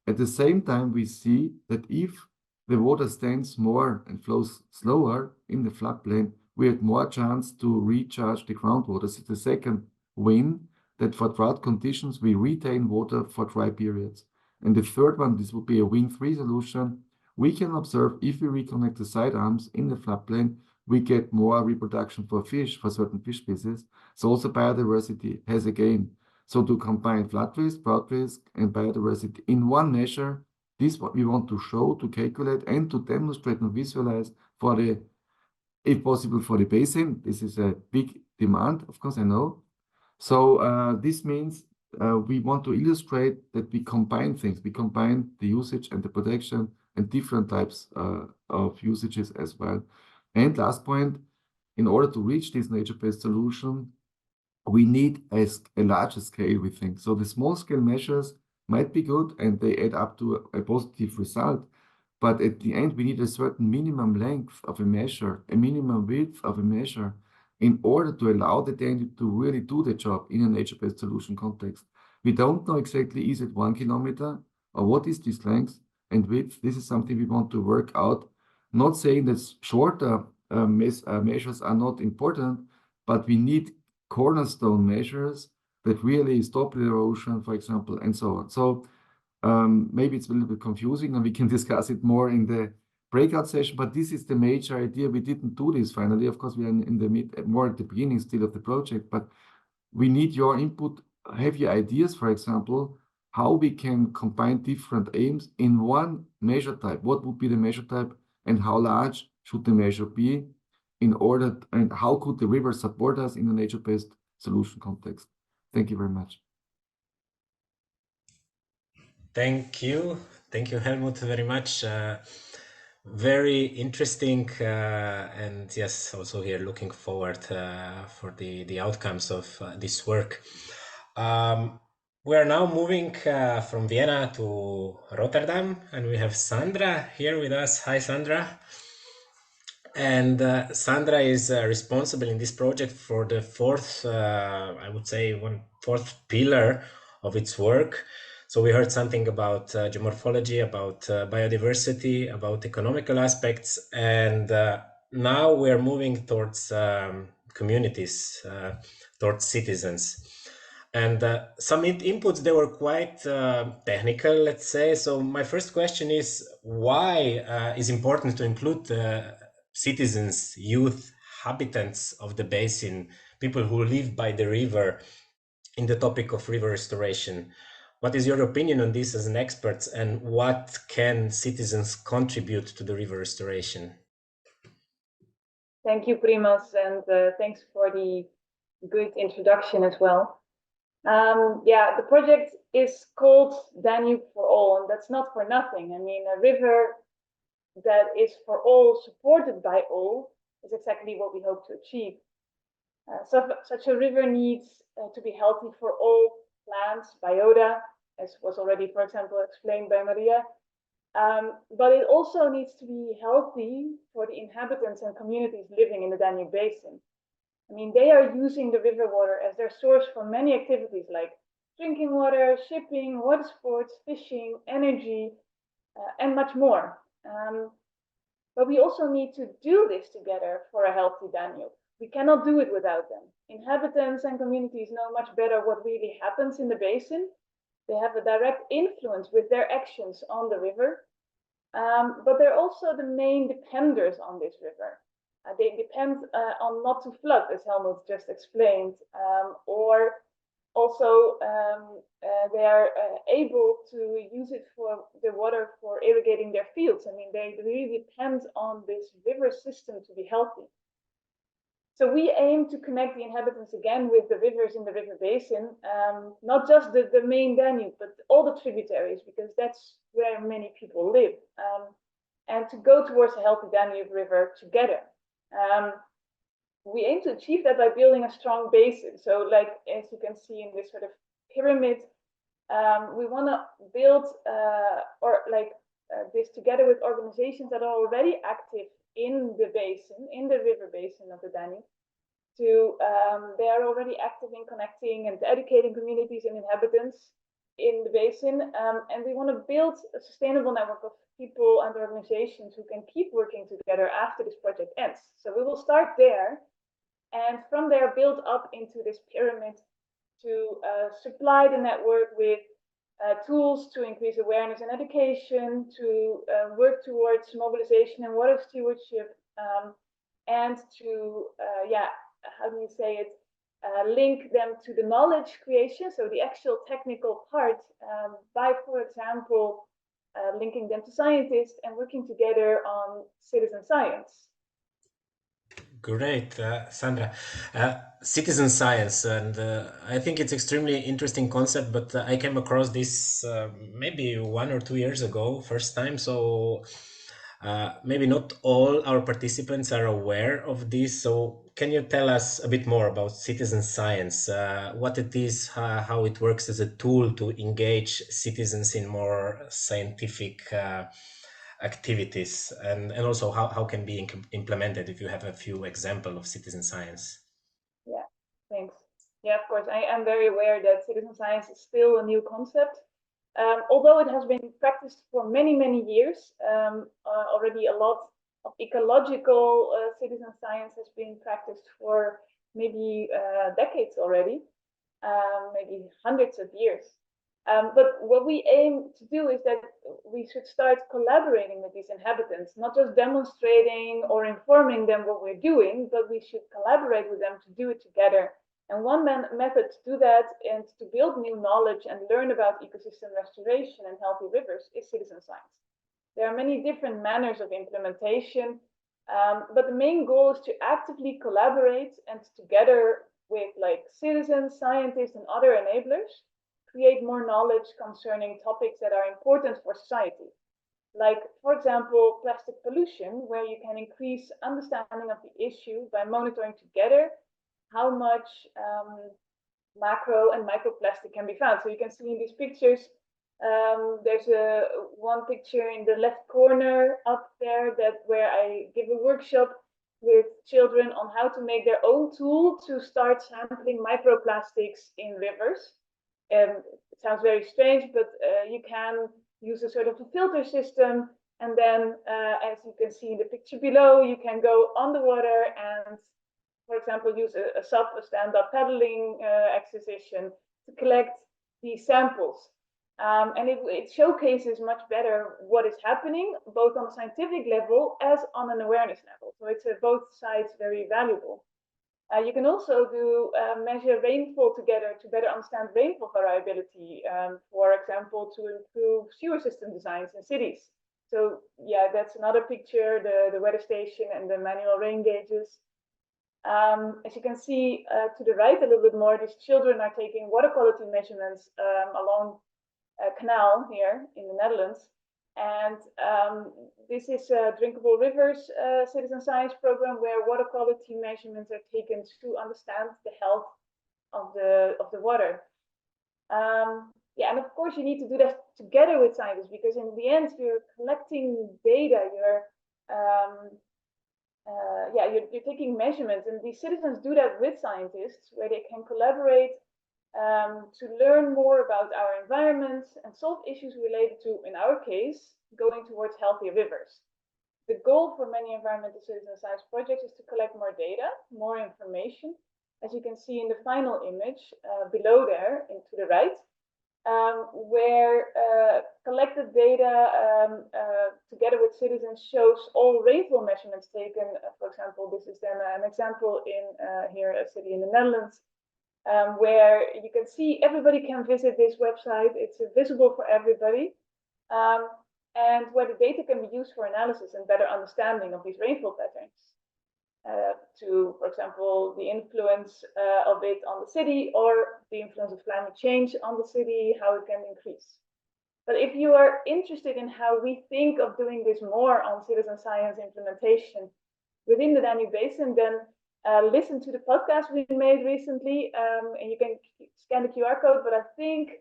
At the same time, we see that if the water stands more and flows slower in the floodplain, we have more chance to recharge the groundwater. So the second win, that for drought conditions, we retain water for dry periods. And the third one, this would be a win-3 solution. We can observe if we reconnect the side arms in the floodplain, we get more reproduction for fish, for certain fish species. So also biodiversity has a gain. So to combine flood risk, drought risk, and biodiversity in one measure, this is what we want to show, to calculate, and to demonstrate and visualize for the, if possible, for the basin. This is a big demand, of course, I know. So this means we want to illustrate that we combine things. We combine the usage and the protection and different types of usages as well. And last point, in order to reach this nature-based solution, we need a larger scale, we think. So the small-scale measures might be good and they add up to a positive result. But at the end, we need a certain minimum length of a measure, a minimum width of a measure, in order to allow the Danube to really do the job in a nature-based solution context. We don't know exactly, is it 1 kilometer or what is this length and width? This is something we want to work out. Not saying that shorter measures are not important, but we need cornerstone measures that really stop the erosion, for example, and so on. So maybe it's a little bit confusing and we can discuss it more in the breakout session, but this is the major idea. We didn't do this finally. Of course, we are in the more at the beginning still of the project, but we need your input. Have your ideas, for example, how we can combine different aims in one measure type? What would be the measure type and how large should the measure be in order, and how could the river support us in a nature-based solution context? Thank you very much. Thank you, Helmut, very much. Very interesting, and yes, also here looking forward for the outcomes of this work. We are now moving from Vienna to Rotterdam, and we have Sandra here with us. Hi, Sandra. And Sandra is responsible in this project for the fourth, I would say, fourth pillar of its work. So we heard something about geomorphology, about biodiversity, about economical aspects, and now we are moving towards communities, towards citizens. And some inputs, they were quite technical, let's say. So my first question is, why is important to include citizens, youth, habitants of the basin, people who live by the river, in the topic of river restoration? What is your opinion on this as an expert, and what can citizens contribute to the river restoration? Thank you, Primas, and thanks for the good introduction as well. Yeah, the project is called DANUBE4all, and that's not for nothing. I mean, a river that is for all, supported by all, is exactly what we hope to achieve. Such a river needs to be healthy for all plants, biota, as was already, for example, explained by Marija. But it also needs to be healthy for the inhabitants and communities living in the Danube Basin. I mean, they are using the river water as their source for many activities like drinking water, shipping, water sports, fishing, energy, and much more. But we also need to do this together for a healthy Danube. We cannot do it without them. Inhabitants and communities know much better what really happens in the basin. They have a direct influence with their actions on the river, but they're also the main dependers on this river. They depend on not to flood, as Helmut just explained, or also they are able to use it for the water for irrigating their fields. I mean, they really depend on this river system to be healthy. So we aim to connect the inhabitants again with the rivers in the river basin, not just the main Danube, but all the tributaries, because that's where many people live, and to go towards a healthy Danube River together. We aim to achieve that by building a strong basin. So like, as you can see in this sort of pyramid, we want to build this together with organizations that are already active in the basin, in the river basin of the Danube. They are already active in connecting and educating communities and inhabitants in the basin, and we want to build a sustainable network of people and organizations who can keep working together after this project ends. So we will start there, and from there build up into this pyramid to supply the network with tools to increase awareness and education, to work towards mobilization and water stewardship, and to, how do you say it, link them to the knowledge creation, so the actual technical part, by, for example, linking them to scientists and working together on citizen science. Great, Sandra. Citizen science, and I think it's extremely interesting concept, but I came across this maybe 1 or 2 years ago, first time, so maybe not all our participants are aware of this. So can you tell us a bit more about citizen science, what it is, how it works as a tool to engage citizens in more scientific activities, and also how can be implemented, if you have a few examples of citizen science? Yeah, thanks. Yeah, of course, I am very aware that citizen science is still a new concept. Although it has been practiced for many, many years, already a lot of ecological citizen science has been practiced for maybe decades already, maybe hundreds of years. But what we aim to do is that we should start collaborating with these inhabitants, not just demonstrating or informing them what we're doing, but we should collaborate with them to do it together. And one method to do that and to build new knowledge and learn about ecosystem restoration and healthy rivers is citizen science. There are many different manners of implementation, but the main goal is to actively collaborate and together with like citizens, scientists, and other enablers, create more knowledge concerning topics that are important for society. Like, for example, plastic pollution, where you can increase understanding of the issue by monitoring together how much macro and microplastic can be found. So you can see in these pictures, there's one picture in the left corner up there where I give a workshop with children on how to make their own tool to start sampling microplastics in rivers. It sounds very strange, but you can use a sort of a filter system, and then as you can see in the picture below, you can go on the water and, for example, use a stand-up paddling exercise to collect these samples. And it showcases much better what is happening, both on a scientific level as on an awareness level. So it's both sides very valuable. You can also measure rainfall together to better understand rainfall variability, for example, to improve sewer system designs in cities. So yeah, that's another picture, the weather station and the manual rain gauges. As you can see to the right a little bit more, these children are taking water quality measurements along a canal here in the Netherlands. And this is a Drinkable Rivers citizen science program where water quality measurements are taken to understand the health of the water. Yeah, and of course you need to do that together with scientists, because in the end you're collecting data, you're taking measurements, and these citizens do that with scientists, where they can collaborate to learn more about our environment and solve issues related to, in our case, going towards healthy rivers. The goal for many environmental citizen science projects is to collect more data, more information, as you can see in the final image below there and to the right, where collected data together with citizens shows all rainfall measurements taken. For example, this is then an example in here a city in the Netherlands, where you can see everybody can visit this website. It's visible for everybody, and where the data can be used for analysis and better understanding of these rainfall patterns. To, for example, the influence of it on the city, or the influence of climate change on the city, how it can increase. But if you are interested in how we think of doing this more on citizen science implementation within the Danube Basin, then listen to the podcast we made recently, and you can scan the QR code, but I think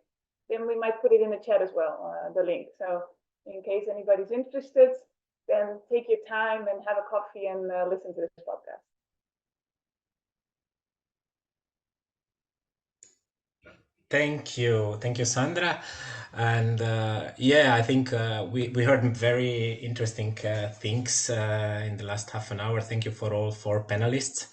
then we might put it in the chat as well, the link. So in case anybody's interested, then take your time and have a coffee and listen to this podcast. Thank you, Sandra. And yeah, I think we heard very interesting things in the last half an hour. Thank you for all 4 panelists.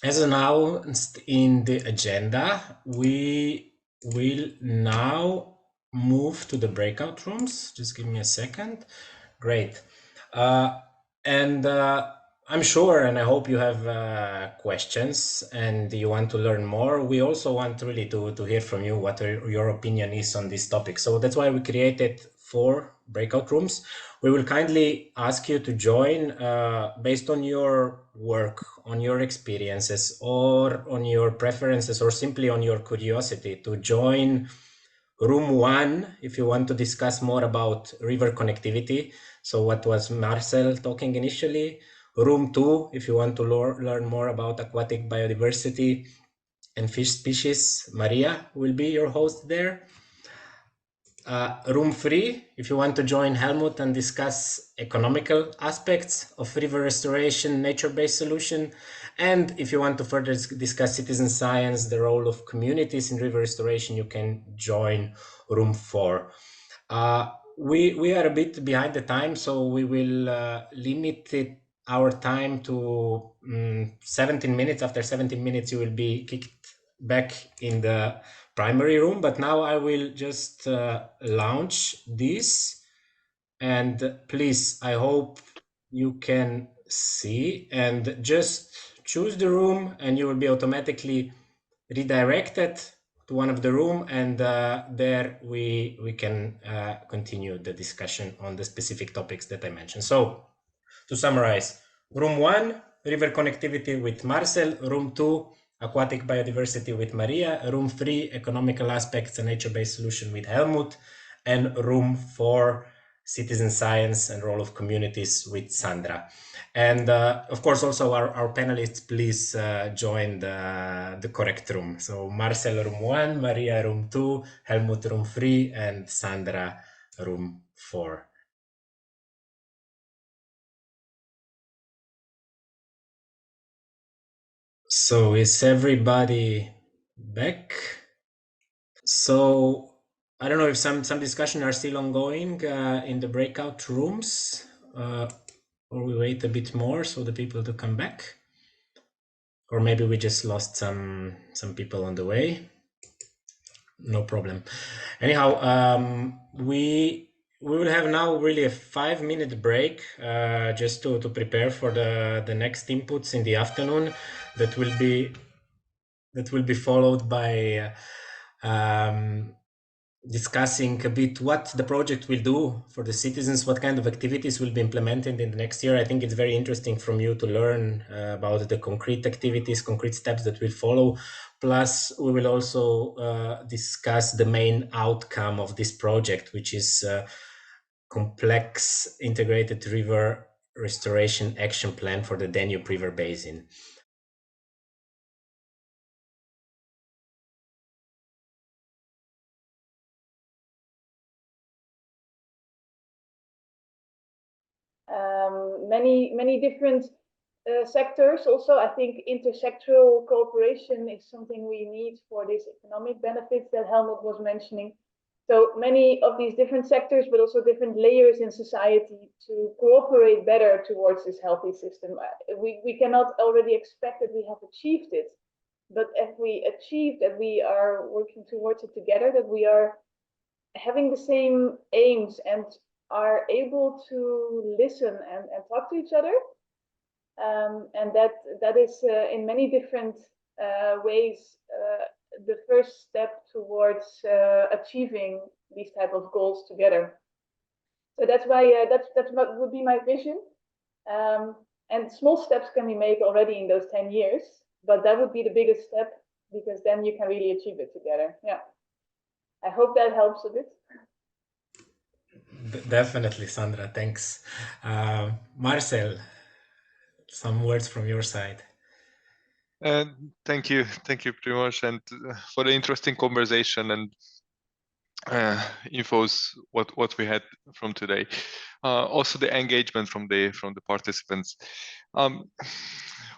As announced in the agenda, we will now move to the breakout rooms. Just give me a second. Great. And I'm sure, and I hope you have questions and you want to learn more. We also want really to hear from you what your opinion is on this topic. So that's why we created 4 breakout rooms. We will kindly ask you to join based on your work, on your experiences, or on your preferences, or simply on your curiosity, to join room 1 if you want to discuss more about river connectivity. So what was Marcell talking initially. Room 2 if you want to learn more about aquatic biodiversity and fish species. Marija will be your host there. Room 3 if you want to join Helmut and discuss economical aspects of river restoration, nature-based solution. And if you want to further discuss citizen science, the role of communities in river restoration, you can join room 4. We are a bit behind the time, so we will limit our time to 17 minutes. After 17 minutes, you will be kicked back in the primary room. But now I will just launch this, and please, I hope you can see, and just choose the room and you will be automatically redirected to one of the room, and there we can continue the discussion on the specific topics that I mentioned. So to summarize, room 1, river connectivity with Marcell. Room 2, aquatic biodiversity with Marija. Room 3, economical aspects and nature-based solution with Helmut. And room 4, citizen science and role of communities with Sandra. And of course, also our panelists, please join the correct room. So Marcell room 1, Marija room 2, Helmut room 3, and Sandra room 4. So is everybody back? So I don't know if some discussion are still ongoing in the breakout rooms, or we wait a bit more so the people to come back, or maybe we just lost some people on the way. No problem. Anyhow, we will have now really a 5-minute break just to prepare for the next inputs in the afternoon. That will be followed by discussing a bit what the project will do for the citizens, what kind of activities will be implemented in the next year. I think it's very interesting from you to learn about the concrete activities, concrete steps that will follow. Plus, we will also discuss the main outcome of this project, which is complex integrated river restoration action plan for the Danube River Basin. Many different sectors. Also, I think intersectoral cooperation is something we need for these economic benefits that Helmut was mentioning. So many of these different sectors, but also different layers in society to cooperate better towards this healthy system. We cannot already expect that we have achieved it, but if we achieve that we are working towards it together, that we are having the same aims and are able to listen and talk to each other. And that is in many different ways the first step towards achieving these type of goals together. So that's why that's what would be my vision. And small steps can be made already in those 10 years, but that would be the biggest step, because then you can really achieve it together. Yeah, I hope that helps a bit. Definitely, Sandra, thanks. Marcell, some words from your side. Thank you very much, and for the interesting conversation and infos what we had from today. Also the engagement from the participants.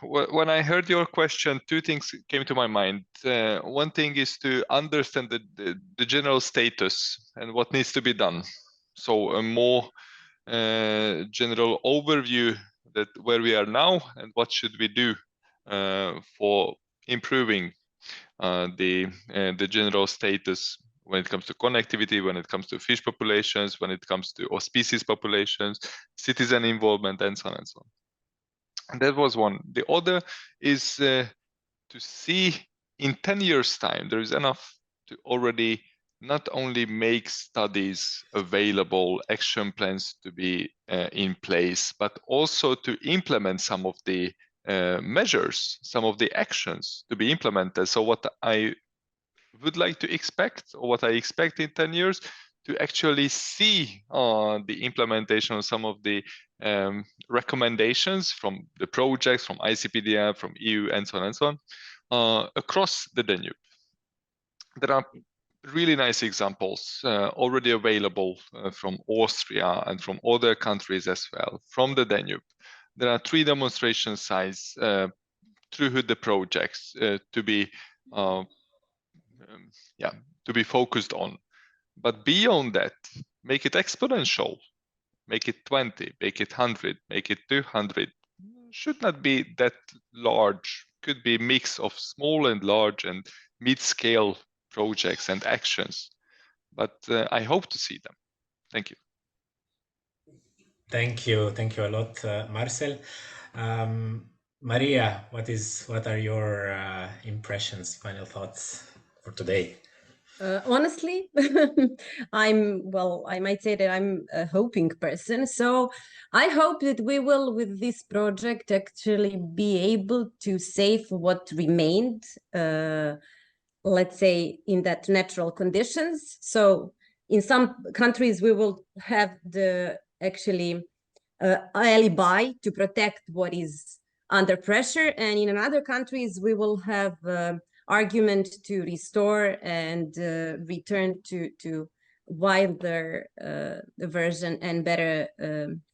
When I heard your question, two things came to my mind. One thing is to understand the general status and what needs to be done. So a more general overview that where we are now and what should we do for improving the general status when it comes to connectivity, when it comes to fish populations, when it comes to or species populations, citizen involvement, and so on and so on. And that was one. The other is to see in 10 years' time, there is enough to already not only make studies available, action plans to be in place, but also to implement some of the measures, some of the actions to be implemented. So what I would like to expect, or what I expect in 10 years, to actually see the implementation of some of the recommendations from the projects, from ICPDF, from EU, and so on and so on, across the Danube. There are really nice examples already available from Austria and from other countries as well, from the Danube. There are 3 demonstration sites through the projects to be focused on. But beyond that, make it exponential, make it 20, make it 100, make it 200. Should not be that large, could be a mix of small and large and mid-scale projects and actions. But I hope to see them. Thank you. Thank you a lot, Marcell. Marija, what are your impressions, final thoughts for today? Honestly, I might say that I'm a hoping person. So I hope that we will, with this project, actually be able to save what remained, let's say, in that natural conditions. So in some countries, we will have the actually alibi to protect what is under pressure. And in other countries, we will have argument to restore and return to wilder version and better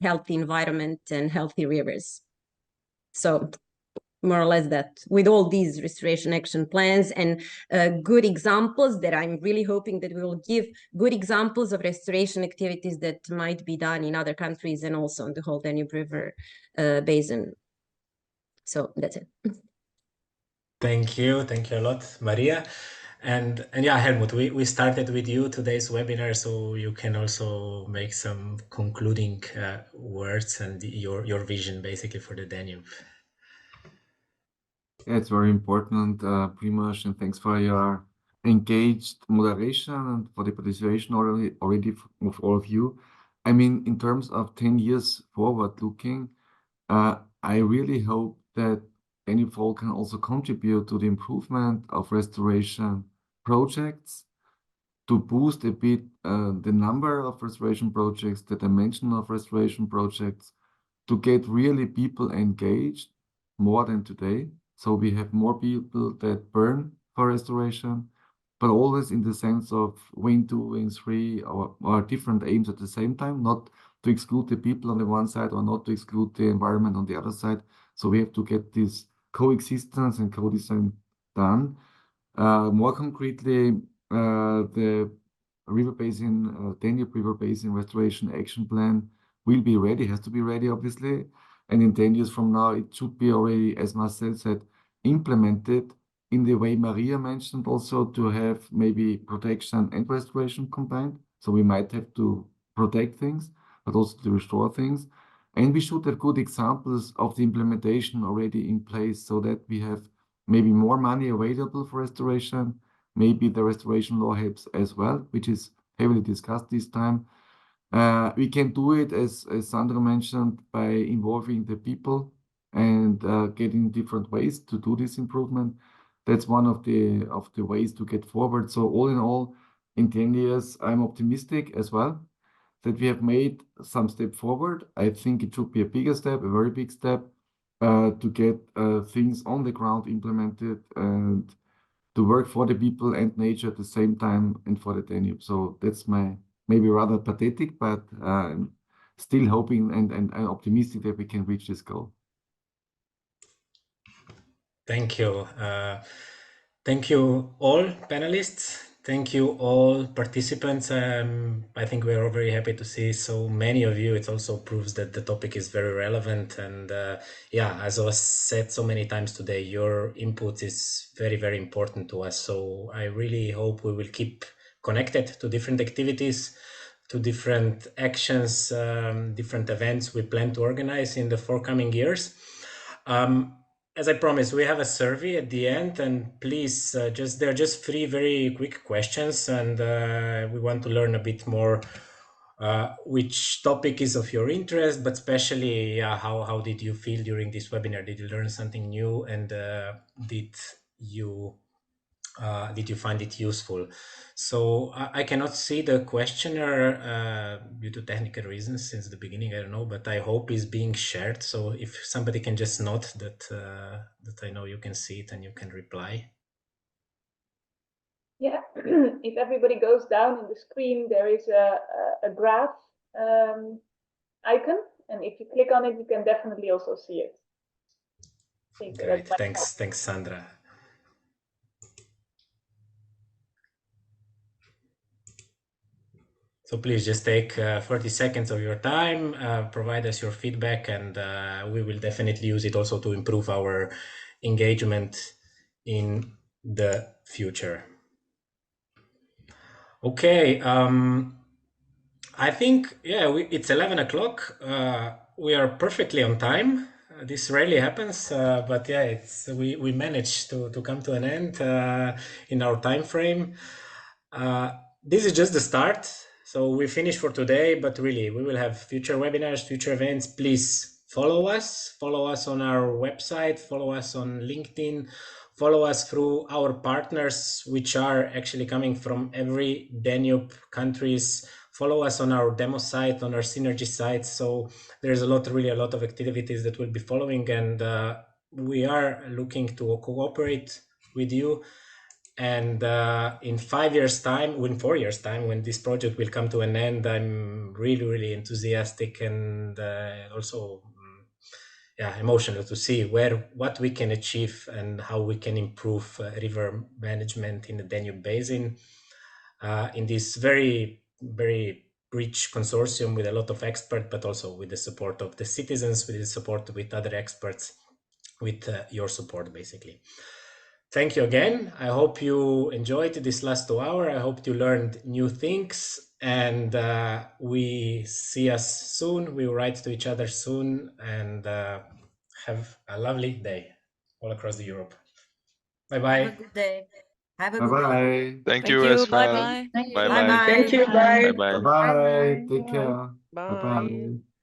healthy environment and healthy rivers. So more or less that, with all these restoration action plans and good examples that I'm really hoping that we will give good examples of restoration activities that might be done in other countries and also on the whole Danube River basin. So that's it. Thank you a lot, Marija. And yeah, Helmut, we started with you today's webinar, so you can also make some concluding words and your vision basically for the Danube. Yeah, it's very important, Primož, and thanks for your engaged moderation and for the participation already of all of you. I mean, in terms of 10 years forward looking, I really hope that DANUBE4all can also contribute to the improvement of restoration projects, to boost a bit the number of restoration projects, the dimension of restoration projects, to get really people engaged more than today. So we have more people that burn for restoration, but always in the sense of win 2, win 3, or different aims at the same time, not to exclude the people on the one side or not to exclude the environment on the other side. So we have to get this coexistence and co-design done. More concretely, the river basin, Danube River Basin Restoration Action Plan will be ready, has to be ready, obviously. And in 10 years from now, it should be already, as Marcell said, implemented in the way Marija mentioned, also to have maybe protection and restoration combined. So we might have to protect things, but also to restore things. And we should have good examples of the implementation already in place so that we have maybe more money available for restoration. Maybe the restoration law helps as well, which is heavily discussed this time. We can do it, as Sandra mentioned, by involving the people and getting different ways to do this improvement. That's one of the ways to get forward. So all in all, in 10 years, I'm optimistic as well that we have made some step forward. I think it should be a bigger step, a very big step, to get things on the ground implemented and to work for the people and nature at the same time and for the Danube. So that's my maybe rather pathetic, but still hoping and optimistic that we can reach this goal. Thank you. Thank you all panelists. Thank you all participants. I think we're all very happy to see so many of you. It also proves that the topic is very relevant. And yeah, as was said so many times today, your input is very, very important to us. So I really hope we will keep connected to different activities, to different actions, different events we plan to organize in the forthcoming years. As I promised, we have a survey at the end, and please, there are just 3 very quick questions, and we want to learn a bit more which topic is of your interest, but especially how did you feel during this webinar? Did you learn something new, and did you find it useful? So I cannot see the questionnaire due to technical reasons since the beginning. I don't know, but I hope it's being shared. So if somebody can just note that that I know you can see it and you can reply. Yeah, if everybody goes down in the screen, there is a graph icon, and if you click on it, you can definitely also see it. Great, thanks, Sandra. So please just take 30 seconds of your time, provide us your feedback, and we will definitely use it also to improve our engagement in the future. Okay, I think, yeah, it's 11 o'clock. We are perfectly on time. This rarely happens, but yeah, we managed to come to an end in our time frame. This is just the start. So we finished for today, but really we will have future webinars, future events. Please follow us on our website, follow us on LinkedIn, follow us through our partners, which are actually coming from every Danube countries. Follow us on our demo site, on our synergy site. So there's really a lot of activities that we'll be following, and we are looking to cooperate with you. And in 5 years' time, in 4 years' time, when this project will come to an end, I'm really, really enthusiastic and also emotional to see what we can achieve and how we can improve river management in the Danube Basin in this very, very rich consortium with a lot of experts, but also with the support of the citizens, with the support with other experts, with your support, basically. Thank you again. I hope you enjoyed this last 2 hours. I hope you learned new things, and we see us soon. We will write to each other soon, and have a lovely day all across Europe. Bye-bye. Have a good day. Have a good Bye-bye. day. Thank you as well. Bye-bye. Bye-bye. Thank you. Bye. Bye-bye. Bye-bye. Take care. Bye. Bye-bye.